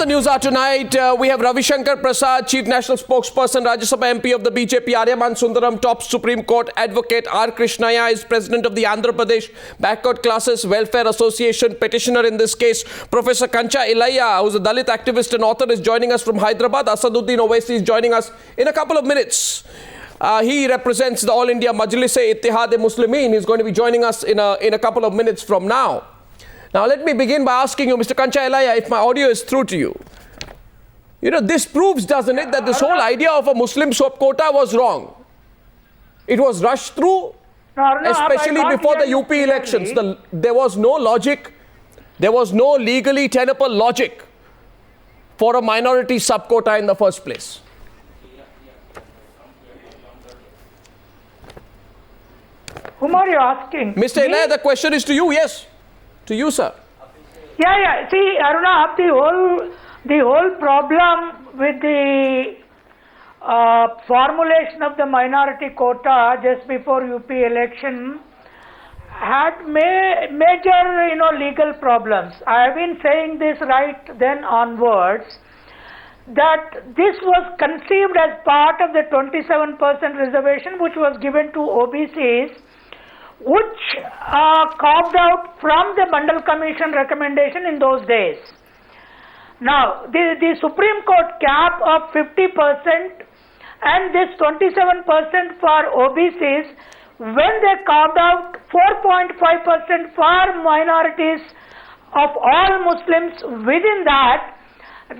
the news are tonight, we have Ravi Shankar Prasad, Chief National Spokesperson, Rajya Sabha MP of the BJP, Aryaman Sundaram, top Supreme Court advocate, R. Krishnaiah is president of the Andhra Pradesh Backward Classes Welfare Association, petitioner in this case. Professor Kancha Ilaiah, who's a Dalit activist and author, is joining us from Hyderabad. Asaduddin Owaisi is joining us in a couple of minutes. He represents the All India Majlis-e-Ittihad-e-Muslimin. He's going to be joining us in a couple of minutes from now. Now, let me begin by asking you, Mr. Kancha Ilaiah, if my audio is through to you. You know, this proves, doesn't it, that this whole idea of a Muslim swap quota was wrong. It was rushed through, especially before the UP elections. There was no logic, there was no legally tenable logic for a minority sub-quota in the first place. Whom are you asking? Mr. Ilaiah, the question is to you, yes. To you, sir. Yeah. See, Aruna, the whole problem with the formulation of the minority quota just before UP election had major, legal problems. I have been saying this right then onwards, that this was conceived as part of the 27% reservation which was given to OBCs, which carved out from the Mandal Commission recommendation in those days. Now, the Supreme Court cap of 50% and this 27% for OBCs, when they carved out 4.5% for minorities of all Muslims, within that,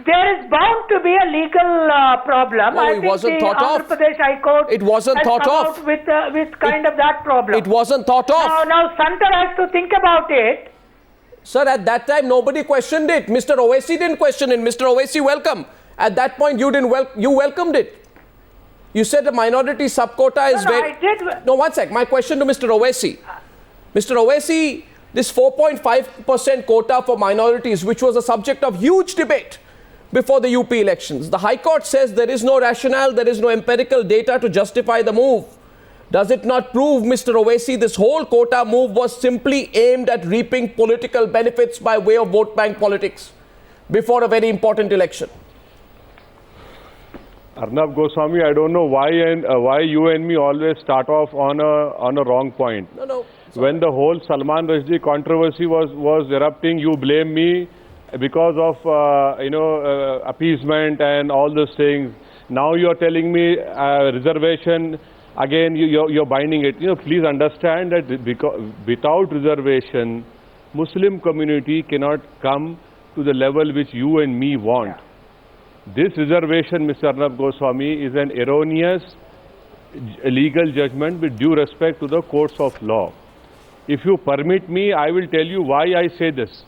there is bound to be a legal problem. No, it wasn't thought of. Andhra Pradesh High Court it wasn't thought of. With kind of that problem. It wasn't thought of. Now Center has to think about it. Sir, at that time, nobody questioned it. Mr. Owaisi didn't question it. Mr. Owaisi, welcome. At that point, you welcomed it. You said the minority sub-quota is I did. No, one sec. My question to Mr. Owaisi. Mr. Owaisi, this 4.5% quota for minorities, which was a subject of huge debate before the UP elections. The High Court says there is no rationale, there is no empirical data to justify the move. Does it not prove, Mr. Owaisi, this whole quota move was simply aimed at reaping political benefits by way of vote bank politics before a very important election? Arnab Goswami, I don't know why you and me always start off on a wrong point. No. When the whole Salman Rushdie controversy was erupting, you blame me because of appeasement and all those things. Now you are telling me reservation. Again, you're binding it. Please understand that without reservation, Muslim community cannot come to the level which you and me want. This reservation, Mr. Arnab Goswami, is an erroneous legal judgment with due respect to the courts of law. If you permit me, I will tell you why I say this.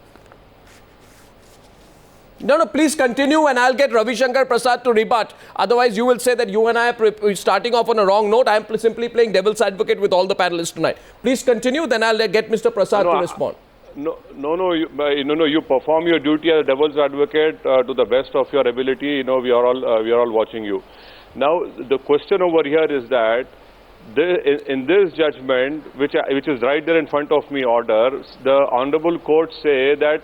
No, please continue and I'll get Ravi Shankar Prasad to rebut. Otherwise, you will say that you and I are starting off on a wrong note. I am simply playing devil's advocate with all the panelists tonight. Please continue, then I'll get Mr. Prasad to respond. You perform your duty as a devil's advocate to the best of your ability. We are all watching you. Now, the question over here is that in this judgment, which is right there in front of me, the Honorable Court say that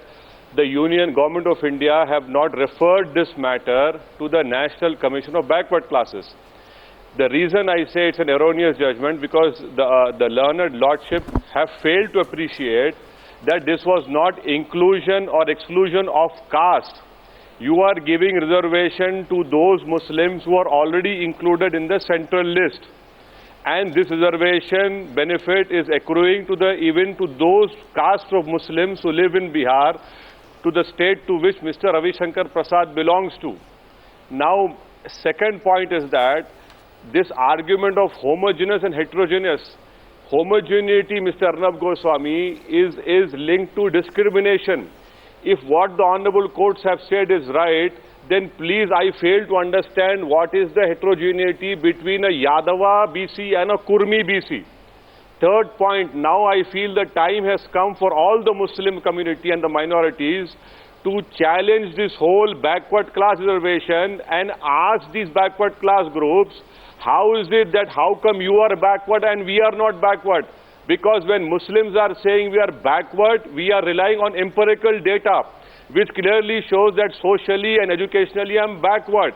the Union Government of India have not referred this matter to the National Commission of Backward Classes. The reason I say it's an erroneous judgment because the learned lordship have failed to appreciate that this was not inclusion or exclusion of caste. You are giving reservation to those Muslims who are already included in the central list. And this reservation benefit is accruing even to those castes of Muslims who live in Bihar, to the state to which Mr. Ravi Shankar Prasad belongs to. Now, second point is that this argument of homogeneous and heterogeneous, homogeneity, Mr. Arnab Goswami, is linked to discrimination. If what the Honorable Courts have said is right, then please, I fail to understand what is the heterogeneity between a Yadava BC and a Kurmi BC. Third point, now I feel the time has come for all the Muslim community and the minorities to challenge this whole backward class reservation and ask these backward class groups, how is it that how come you are backward and we are not backward? Because when Muslims are saying we are backward, we are relying on empirical data. which clearly shows that socially and educationally I'm backward.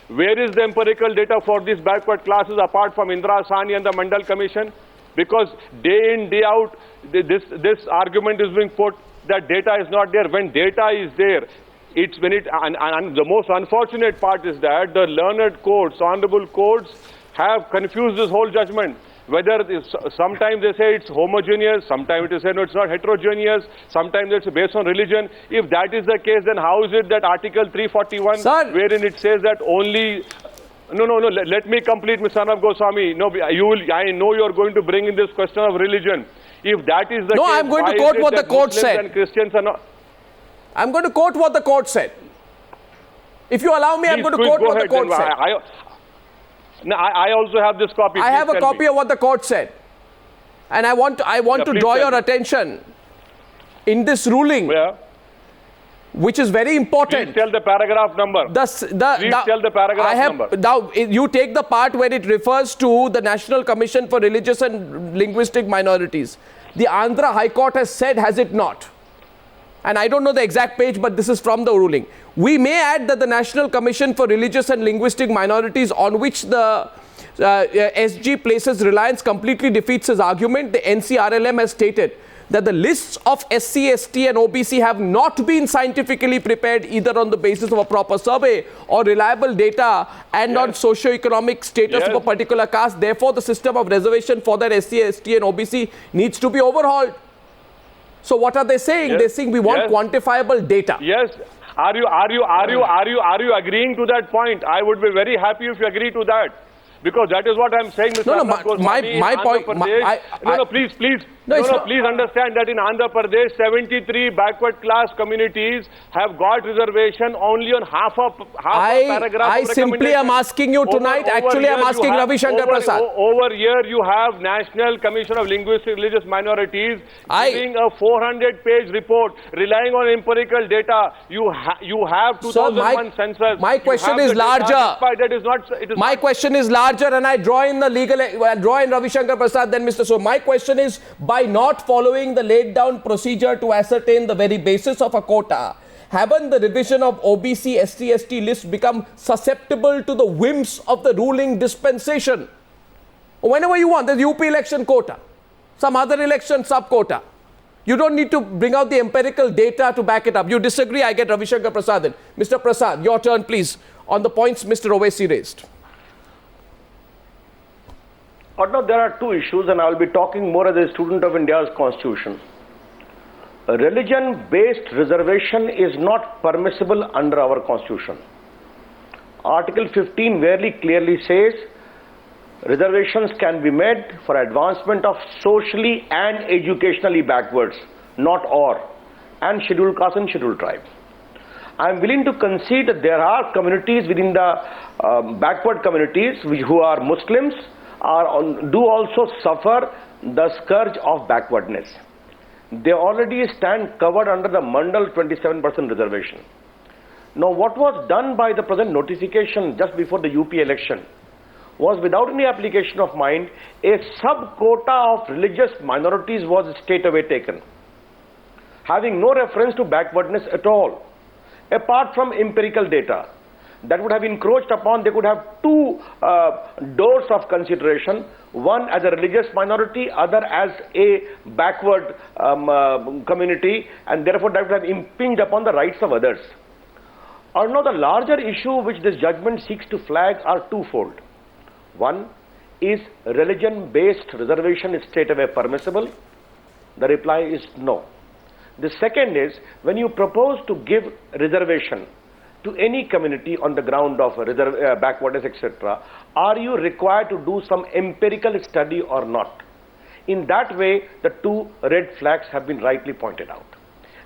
Where is the empirical data for these backward classes apart from Indira Sahni and the Mandal Commission? Because day in, day out, this argument is being put that data is not there. When data is there, and the most unfortunate part is that the learned courts, honorable courts, have confused this whole judgment. Whether sometimes they say it's homogeneous, sometimes they say no, it's not heterogeneous, sometimes it's based on religion. If that is the case, then how is it that Article 341, Sir. wherein it says that only... No, let me complete, Mr. Arnab Goswami. No, I know you're going to bring in this question of religion. If that is the No, case, I'm going to why is quote it what the that court Muslims said. and Christians are not... I'm going to quote what the court said. If you allow me, I'm going to Please, quote go what the ahead, court then. said. I also have this copy. I Please have a tell copy me. of what the court said. And I want to please draw tell your me. attention in this ruling, Yeah. which is very important. Please tell the paragraph number. Please tell the paragraph I have, number. Now, you take the part where it refers to the National Commission for Religious and Linguistic Minorities. The Andhra High Court has said, has it not? And I don't know the exact page, but this is from the ruling. We may add that the National Commission for Religious and Linguistic Minorities, on which the SG places reliance, completely defeats his argument. The NCRLM has stated that the lists of SC, ST and OBC have not been scientifically prepared either on the basis of a proper survey or reliable data and on socio-economic status of a particular caste. Therefore, the system of reservation for that SC, ST and OBC needs to be overhauled. So what are they saying? They're saying we want quantifiable data. Yes. Are you agreeing to that point? I would be very happy if you agree to that. Because that is what I'm saying, Mr. No, Arnab Goswami. my point... Please understand that in Andhra Pradesh, 73 backward class communities have got reservation only on half a paragraph. I simply am asking you tonight, I'm asking Ravi Shankar Prasad. Over here, you have National Commission of Linguistic Religious Minorities giving a 400-page report, relying on empirical data. You have 2001 census. My question is larger. My question is larger, and I draw in Ravi Shankar Prasad, then Mr. So my question is, by not following the laid down procedure to ascertain the very basis of a quota, haven't the revision of OBC, SC, ST list become susceptible to the whims of the ruling dispensation? Whenever you want, there's UP election quota, some other election sub-quota. You don't need to bring out the empirical data to back it up. You disagree, I get Ravi Shankar Prasad in. Mr. Prasad, your turn, please, on the points Mr. Owaisi raised. Now, there are two issues, and I will be talking more as a student of India's constitution. A religion-based reservation is not permissible under our constitution. Article 15 very clearly says reservations can be made for advancement of socially and educationally backwards, not or, and scheduled caste and scheduled tribe. I am willing to concede that there are communities within the backward communities who are Muslims do also suffer the scourge of backwardness. They already stand covered under the Mandal 27% reservation. Now, what was done by the present notification just before the UP election was, without any application of mind, a sub-quota of religious minorities was straightaway taken, having no reference to backwardness at all, apart from empirical data. That would have encroached upon, they could have two doors of consideration, one as a religious minority, other as a backward community, and therefore that would have impinged upon the rights of others. Now, the larger issue which this judgment seeks to flag are twofold. One is, religion-based reservation is straightaway permissible? The reply is no. The second is, when you propose to give reservation to any community on the ground of backwardness, etc., are you required to do some empirical study or not? In that way, the two red flags have been rightly pointed out.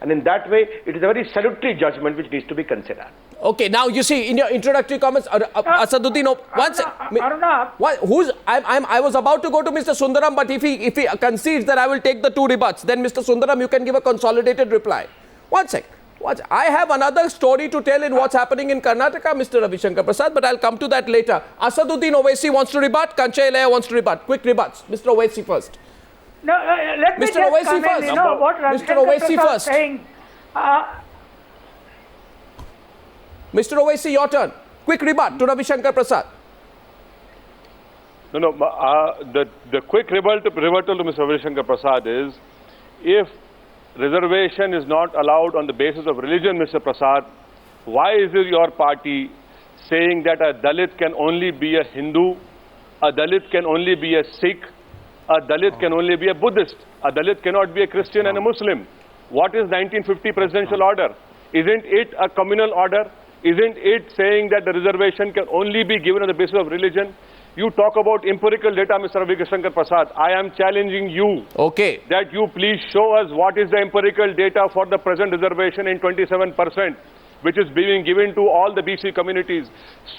And in that way, it is a very salutary judgment which needs to be considered. Okay, now you see, in your introductory comments, Asaduddin, I was about to go to Mr. Sundaram, but if he concedes that I will take the two rebuts, then Mr. Sundaram, you can give a consolidated reply. One sec. I have another story to tell in what's happening in Karnataka, Mr. Ravi Shankar Prasad, but I'll come to that later. Asaduddin Owaisi wants to rebut, Kanchai Elaiah wants to rebut. Quick rebuts. Mr. Owaisi first. No, let me Mr. just Owaisi come first. in, what Ravi Mr. Shankar Owaisi Prasad first. saying. Mr. Owaisi, your turn. Quick rebut to Ravi Shankar Prasad. No, the quick rebuttal to Mr. Ravi Shankar Prasad is, if reservation is not allowed on the basis of religion, Mr. Prasad, why is it your party saying that a Dalit can only be a Hindu, a Dalit can only be a Sikh, a Dalit can only be a Buddhist, a Dalit cannot be a Christian and a Muslim? What is 1950 presidential order? Isn't it a communal order? Isn't it saying that the reservation can only be given on the basis of religion? You talk about empirical data, Mr. Ravi Shankar Prasad. I am challenging you that you please show us what is the empirical data for the present reservation in 27%, which is being given to all the BC communities.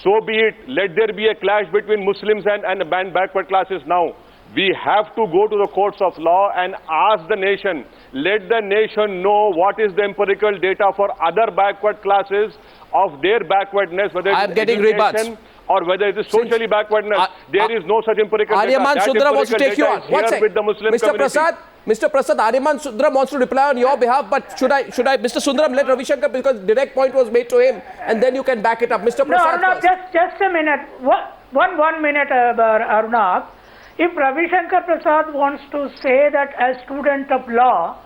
So be it. Let there be a clash between Muslims and backward classes now. We have to go to the courts of law and ask the nation, let the nation know what is the empirical data for other backward classes of their backwardness, whether I am getting rebuts. Or whether it is socially backwardness. There is no such empirical data. Aryaman Sudra wants to take you on. One second. With the Muslim community. Mr. Prasad, Aryaman Sudra wants to reply on your behalf, but should I, Mr. Sundaram, let Ravi Shankar, because direct point was made to him, and then you can back it up. Mr. Prasad. No, just a minute. One minute, Arunab. If Ravi Shankar Prasad wants to say that as student of law,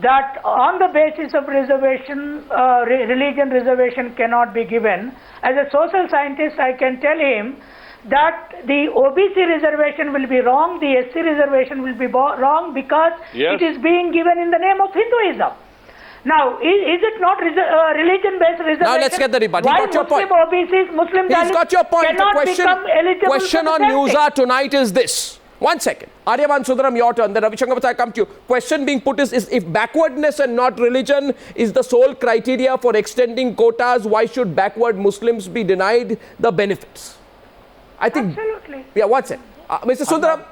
that on the basis of reservation, religion reservation cannot be given, as a social scientist I can tell him that the OBC reservation will be wrong, the SC reservation will be wrong because it is being given in the name of Hinduism. Now, is it not religion-based reservation? Now let's get the rebut. He got your point. OBCs, Muslim He's got your point. The question on Newsa tonight is this. 1 second. Aryaman Sundaram, your turn. Then Ravi Shankar Prasad, I come to you. Question being put is if backwardness and not religion is the sole criteria for extending quotas, why should backward Muslims be denied the benefits? I think. Absolutely. Yeah, 1 second. Mr. Sundaram.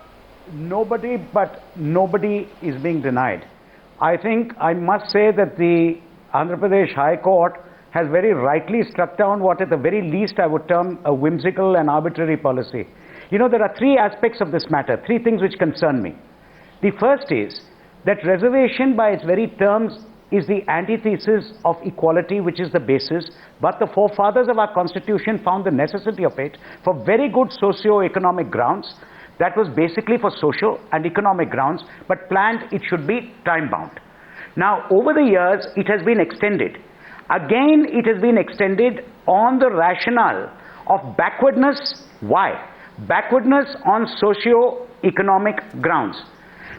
Nobody is being denied. I think I must say that the Andhra Pradesh High Court has very rightly struck down what at the very least I would term a whimsical and arbitrary policy. You know, there are three aspects of this matter, three things which concern me. The first is that reservation by its very terms is the antithesis of equality, which is the basis, but the forefathers of our constitution found the necessity of it for very good socio-economic grounds. That was basically for social and economic grounds, but planned it should be time-bound. Now, over the years, it has been extended. Again, it has been extended on the rationale of backwardness. Why? Backwardness on socio-economic grounds.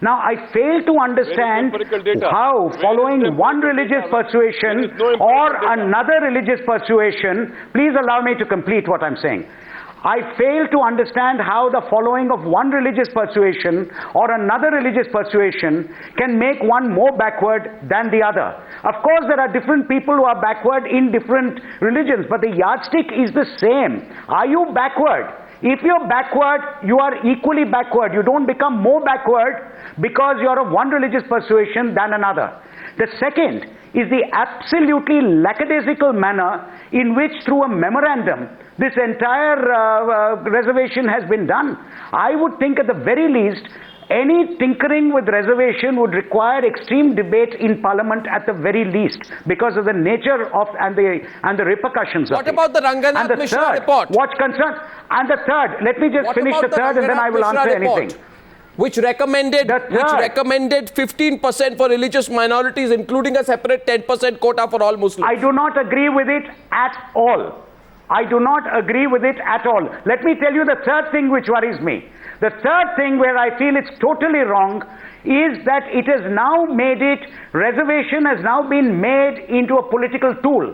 Now, I fail to understand how following one religious persuasion or another religious persuasion, please allow me to complete what I'm saying. I fail to understand how the following of one religious persuasion or another religious persuasion can make one more backward than the other. Of course, there are different people who are backward in different religions, but the yardstick is the same. Are you backward? If you're backward, you are equally backward. You don't become more backward because you're of one religious persuasion than another. The second is the absolutely lackadaisical manner in which, through a memorandum, this entire reservation has been done. I would think at the very least, any tinkering with reservation would require extreme debate in Parliament at the very least, because of the nature of and the repercussions of it. What about the Ranganath Mishra report? And the third, let me just finish the third and then I will answer anything. Which recommended 15% for religious minorities, including a separate 10% quota for all Muslims. I do not agree with it at all. I do not agree with it at all. Let me tell you the third thing which worries me. The third thing where I feel it's totally wrong is that it has now made it, reservation has now been made into a political tool.